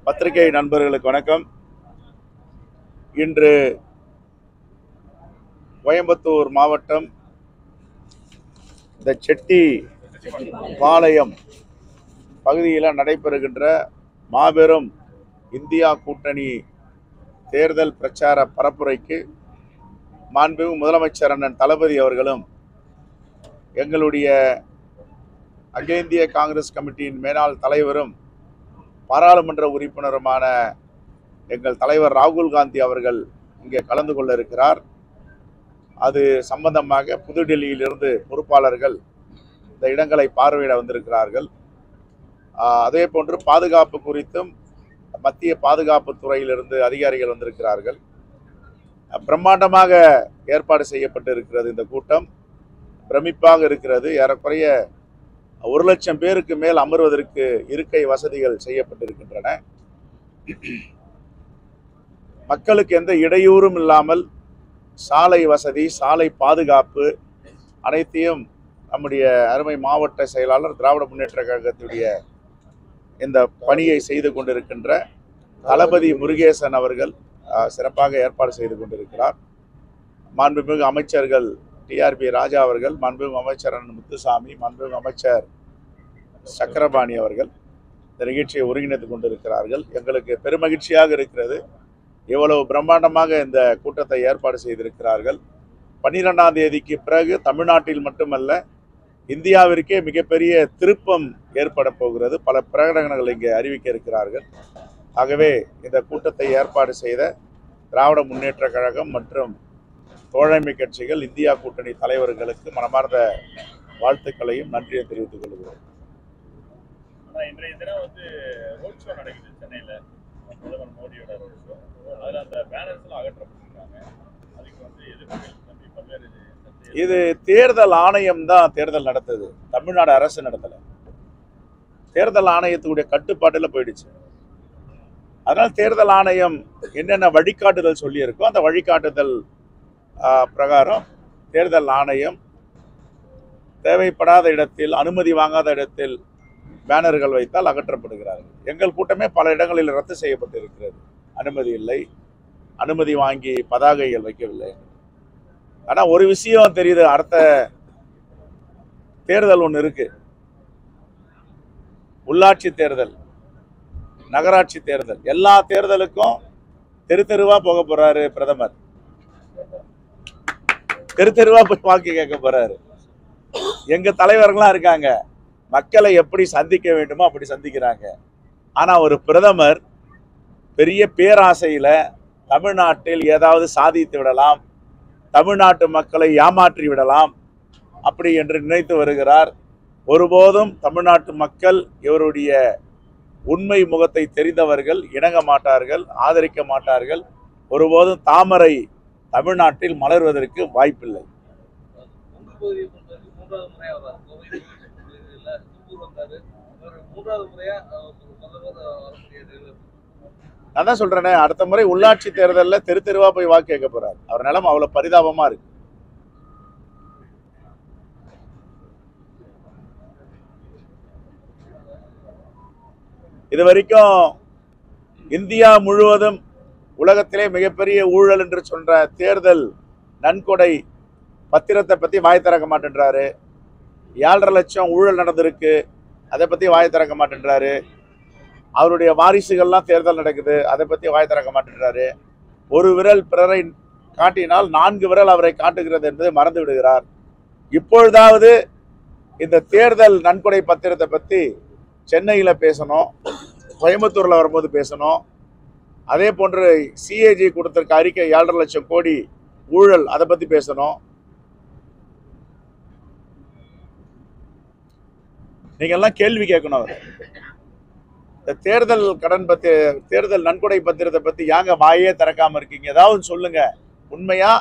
பத்திரிகை நண்பர்களுக்கு வணக்கம். இன்று கோயம்புத்தூர் மாவட்டம் இந்த செட்டி பாளையம் பகுதியில் நடைபெறுகின்ற மாபெரும் இந்தியா கூட்டணி தேர்தல் பிரச்சார பரப்புரைக்கு மாண்புமிகு முதலமைச்சர் அண்ணன் தளபதி அவர்களும் எங்களுடைய அகில இந்திய காங்கிரஸ் கமிட்டியின் மேலாள் தலைவரும் பாராளுமன்ற உறுப்பினருமான எங்கள் தலைவர் ராகுல் காந்தி அவர்கள் இங்கே கலந்து கொள்ள இருக்கிறார். அது சம்பந்தமாக புதுடெல்லியிலிருந்து பொறுப்பாளர்கள் இந்த இடங்களை பார்வையிட வந்திருக்கிறார்கள். அதே போன்று பாதுகாப்பு குறித்தும் மத்திய பாதுகாப்பு துறையிலிருந்து அதிகாரிகள் வந்திருக்கிறார்கள். பிரம்மாண்டமாக ஏற்பாடு செய்யப்பட்டு இருக்கிறது. இந்த கூட்டம் பிரமிப்பாக இருக்கிறது. ஏறக்குறைய 1,00,000 பேருக்கு மேல் அமர்வதற்கு இருக்கை வசதிகள் செய்யப்பட்டிருக்கின்றன. மக்களுக்கு எந்த இடையூறும் இல்லாமல் சாலை வசதி, சாலை பாதுகாப்பு அனைத்தையும் நம்முடைய அருமை மாவட்ட செயலாளர் திராவிட முன்னேற்ற கழகத்துடைய இந்த பணியை செய்து கொண்டிருக்கின்ற தளபதி முருகேசன் அவர்கள் சிறப்பாக ஏற்பாடு செய்து கொண்டிருக்கிறார். மாண்புமிகு அமைச்சர்கள் டிஆர்பி ராஜா அவர்கள், மாண்புமிகு அமைச்சர் முத்துசாமி, மாண்புமிகு அமைச்சர் சக்கரபாணி அவர்கள் இந்த நிகழ்ச்சியை ஒருங்கிணைத்துக் கொண்டிருக்கிறார்கள். எங்களுக்கு பெருமகிழ்ச்சியாக இருக்கிறது. இவ்வளவு பிரம்மாண்டமாக இந்த கூட்டத்தை ஏற்பாடு செய்திருக்கிறார்கள். 12ஆம் தேதிக்கு பிறகு தமிழ்நாட்டில் மட்டுமல்ல, இந்தியாவிற்கே மிகப்பெரிய திருப்பம் ஏற்பட போகிறது. பல பிரகடனங்கள் இங்கே அறிவிக்க இருக்கிறார்கள். ஆகவே இந்த கூட்டத்தை ஏற்பாடு செய்த திராவிட முன்னேற்ற கழகம் மற்றும் தோழமை கட்சிகள், இந்தியா கூட்டணி தலைவர்களுக்கு மனமார்ந்த வாழ்த்துக்களையும் நன்றியை தெரிவித்துக் கொள்கிறோம். இன்றைய தினம் ரோட் ஷோ நடக்குது சென்னையில், பிரதமர் மோடியோட ரோட் ஷோ. அதில் அந்த பேனர்ஸ்லாம் அகற்றப்பட்டிருக்காங்க. அதுக்கு எதிர்ப்பு பல்வேறு. இது தேர்தல் ஆணையம் தான் தேர்தல் நடத்துது, தமிழ்நாடு அரசு நடத்தலை. தேர்தல் ஆணையத்துடைய கட்டுப்பாட்டில் போயிடுச்சு. அதனால் தேர்தல் ஆணையம் என்னென்ன வழிகாட்டுதல் சொல்லியிருக்கோ அந்த வழிகாட்டுதல் பிரகாரம் தேர்தல் ஆணையம் தேவைப்படாத இடத்தில், அனுமதி வாங்காத இடத்தில் பேனர்கள் வைத்தால் அகற்றப்படுகிறார்கள். எங்கள் கூட்டமே பல இடங்களில் ரத்து செய்யப்பட்டிருக்கிறது. அனுமதி இல்லை, அனுமதி வாங்கி பதாகைகள் வைக்கவில்லை. ஆனால் ஒரு விஷயம் தெரியுது, அடுத்த தேர்தல் ஒன்று இருக்கு. உள்ளாட்சி தேர்தல், நகராட்சி தேர்தல், எல்லா தேர்தலுக்கும் தெரு தெருவா போக போறாரு பிரதமர். தெரு தெருவா போய் வாக்கு கேட்க போறாரு. எங்க தலைவர்கள்லாம் இருக்காங்க, மக்களை எப்படி சந்திக்க வேண்டுமோ அப்படி சந்திக்கிறாங்க. ஆனா ஒரு பிரதமர் பெரிய பேராசையில தமிழ்நாட்டில் ஏதாவது சாதித்து விடலாம், தமிழ்நாட்டு மக்களை ஏமாற்றி விடலாம் அப்படி என்று நினைத்து வருகிறார். ஒருபோதும் தமிழ்நாட்டு மக்கள் இவருடைய உண்மை முகத்தை தெரிந்தவர்கள் இணங்க மாட்டார்கள், ஆதரிக்க மாட்டார்கள். ஒருபோதும் தாமரை தமிழ்நாட்டில் மலர்வதற்கு வாய்ப்பில்லை. நான் தான் சொல்றேனே, அடுத்த முறை உள்ளாட்சி தேர்தலில் தெரு தெருவா போய் வாக்கு கேட்க போறாரு. அவர் நிலம் அவ்வளவு பரிதாபமா இருக்கு. இது வரைக்கும் இந்தியா முழுவதும் உலகத்திலே மிகப்பெரிய ஊழல் என்று சொல்ற தேர்தல் நன்கொடை பத்திரத்தை பத்தி வாய் திறக்க மாட்டேன்றாரு. 7.5 லட்சம் ஊழல் நடந்திருக்கு, அதை பத்தி வாய் திறக்க மாட்டேன்றாரு. அவருடைய வாரிசுகள்லாம் தேர்தல் நடக்குது, அதை பத்தி வாய் திறக்க மாட்டேன்றாரு. ஒரு விரல் பிறரை காட்டினால் 4 விரல் அவரை காட்டுகிறது என்பதை மறந்து விடுகிறார். இப்பொழுதாவது இந்த தேர்தல் நன்கொடை பத்திரத்தை பத்தி சென்னையில பேசணும், கோயம்புத்தூர்ல வரும்போது பேசணும். அதே போன்று சிஏஜி கொடுத்திருக்க அறிக்கை 7.5 லட்சம் கோடி ஊழல், அதை பத்தி பேசணும். நீங்க எல்லாம் கேள்வி கேட்கணும். அவர் இந்த தேர்தல் கடன் பத்தி, தேர்தல் நன்கொடை பத்திரத்தை பத்தி யாங்க வாயே திறக்காம இருக்கீங்க? ஏதாவது சொல்லுங்க. உண்மையா,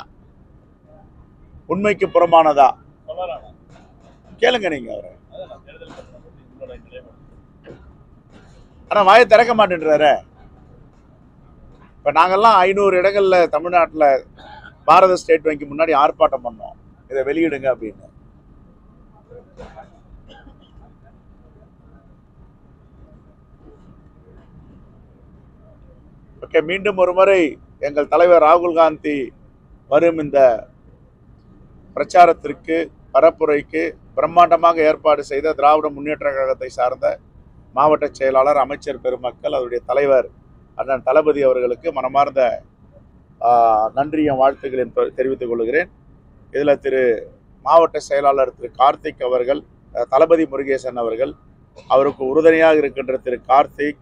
உண்மைக்கு புறமானதா கேளுங்க நீங்க அவரை. ஆனா வாயை திறக்க மாட்டேன்றாரு. இப்ப நாங்கெல்லாம் 500 இடங்கள்ல தமிழ்நாட்டில் பாரத ஸ்டேட் வங்கி முன்னாடி ஆர்ப்பாட்டம் பண்ணோம், இதை வெளியிடுங்க அப்படின்னு. ஓகே, மீண்டும் ஒரு முறை எங்கள் தலைவர் ராகுல் காந்தி வரும் இந்த பிரச்சாரத்திற்கு பரப்புரைக்கு பிரம்மாண்டமாக ஏற்பாடு செய்த திராவிட முன்னேற்ற கழகத்தை சார்ந்த மாவட்ட செயலாளர், அமைச்சர் பெருமக்கள், அவருடைய தலைவர் அண்ணன் தளபதி அவர்களுக்கு மனமார்ந்த நன்றியும் வாழ்த்துக்களையும் தெரிவித்துக் கொள்கிறேன். இதில் திரு மாவட்ட செயலாளர் திரு கார்த்திக் அவர்கள், தளபதி முருகேசன் அவர்கள், அவருக்கு உறுதுணையாக இருக்கின்ற திரு கார்த்திக்,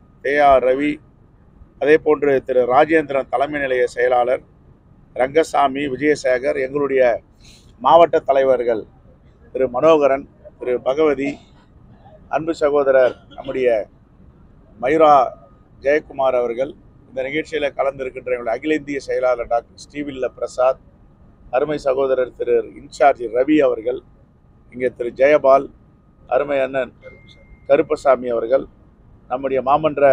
ரவி, அதே போன்று திரு ராஜேந்திரன் தலைமை நிலைய செயலாளர், ரங்கசாமி, விஜயசேகர், எங்களுடைய மாவட்ட தலைவர்கள் திரு மனோகரன், திரு பகவதி, அன்பு சகோதரர் நம்முடைய மயூரா ஜெயக்குமார் அவர்கள், இந்த நிகழ்ச்சியில் கலந்திருக்கின்ற எங்களுடைய அகில இந்திய செயலாளர் டாக்டர் ஸ்ரீவில்ல பிரசாத், அருமை சகோதரர் திரு இன்சார்ஜ் ரவி அவர்கள், இங்கே திரு ஜெயபால், அருமை அண்ணன் கருப்பசாமி அவர்கள், நம்முடைய மாமன்ற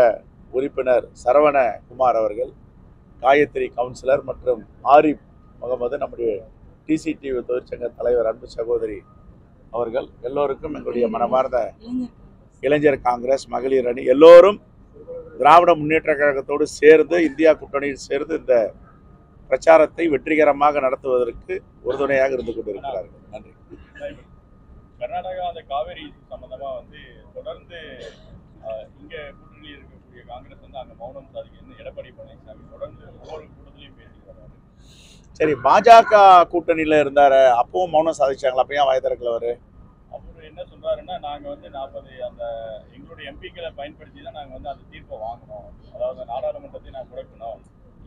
உறுப்பினர் சரவணகுமார் அவர்கள், காயத்ரி கவுன்சிலர் மற்றும் ஆரிப் முகமது, நம்முடைய டிசிடிவி தொழிற்சங்க தலைவர் அன்பு சகோதரி அவர்கள், எல்லோருக்கும் எங்களுடைய மனமார்ந்த இளைஞர் காங்கிரஸ், மகளிர் அணி எல்லோரும் திராவிட முன்னேற்ற கழகத்தோடு சேர்ந்து, இந்தியா கூட்டணியில் சேர்ந்து இந்த பிரச்சாரத்தை வெற்றிகரமாக நடத்துவதற்கு உறுதுணையாக இருந்து கொண்டிருக்கிறார்கள். நன்றி. கர்நாடகா அந்த காவேரி சம்பந்தமா வந்து தொடர்ந்து இங்க கூட்டணியில் இருக்கக்கூடிய காங்கிரஸ் வந்து அங்க மௌனம் சாதிக்கணும் எடப்பாடி பழனிசாமி தொடர்ந்து ஒவ்வொரு கூட்டத்திலையும் பேசிக்கிறாரு. சரி, பாஜக கூட்டணியில இருந்தாரு, அப்பவும் மௌனம் சாதிச்சாங்களா? அப்ப ஏன் வாய் திறக்கல அவரு? அவரு என்ன சொல்றாருன்னா, நாங்க வந்து 40 அந்த எங்களுடைய எம்பிக்களை பயன்படுத்தி தான் நாங்க வந்து அந்த தீர்ப்பை வாங்கணும், அதாவது நாடாளுமன்றத்தை நான் முடக்கணும்,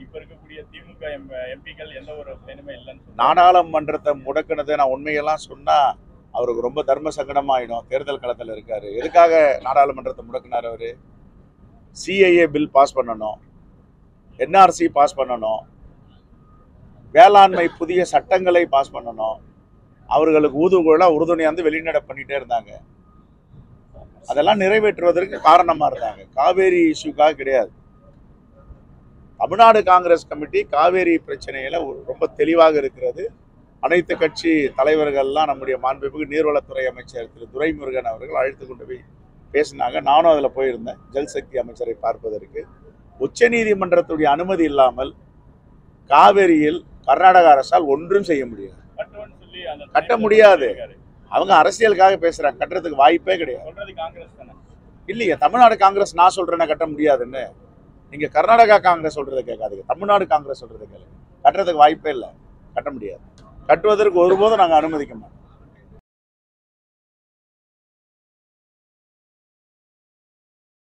இப்ப இருக்கக்கூடிய திமுக எம்பிக்கள் எந்த ஒரு பயனுமே இல்லைன்னு நாடாளுமன்றத்தை முடக்கினது நான் உண்மையெல்லாம் சொன்னா அவருக்கு ரொம்ப தர்ம சங்கடமா ஆயிடும். தேர்தல் களத்தில் இருக்காரு. எதுக்காக நாடாளுமன்றத்தை முடக்கினார் அவரு? சிஐஏ பில் பாஸ் பண்ணணும், என்ஆர்சி பாஸ் பண்ணணும், வேளாண்மை புதிய சட்டங்களை பாஸ் பண்ணணும், அவர்களுக்கு ஊதுகுழலா உறுதுணையாந்து வெளிநடை பண்ணிட்டே இருந்தாங்க. அதெல்லாம் நிறைவேற்றுவதற்கு காரணமா இருந்தாங்க. காவேரி இஷ்யூக்காக கிடையாது. தமிழ்நாடு காங்கிரஸ் கமிட்டி காவேரி பிரச்சனையில ரொம்ப தெளிவாக இருக்கிறது. அனைத்து கட்சி தலைவர்கள்லாம் நம்முடைய மாண்புமிகு நீர்வளத்துறை அமைச்சர் திரு துரைமுருகன் அவர்கள் அழைத்து கொண்டு போய் பேசினாங்க. நானும் அதில் போயிருந்தேன், ஜல்சக்தி அமைச்சரை பார்ப்பதற்கு. உச்சநீதிமன்றத்துடைய அனுமதி இல்லாமல் காவேரியில் கர்நாடக அரசால் ஒன்றும் செய்ய முடியாது, கட்ட முடியாது. அவங்க அரசியலுக்காக பேசுறாங்க, கட்டுறதுக்கு வாய்ப்பே கிடையாது. இல்லையா, தமிழ்நாடு காங்கிரஸ் நான் சொல்றேன்னா கட்ட முடியாதுன்னு. நீங்க கர்நாடகா காங்கிரஸ் சொல்றதை கேட்காதீங்க, தமிழ்நாடு காங்கிரஸ் சொல்றதை கேளுங்க. கட்டுறதுக்கு வாய்ப்பே இல்லை, கட்ட முடியாது. கட்டுவதற்கு ஒருபோதும் நாங்கள் அனுமதிக்க மாட்டோம்.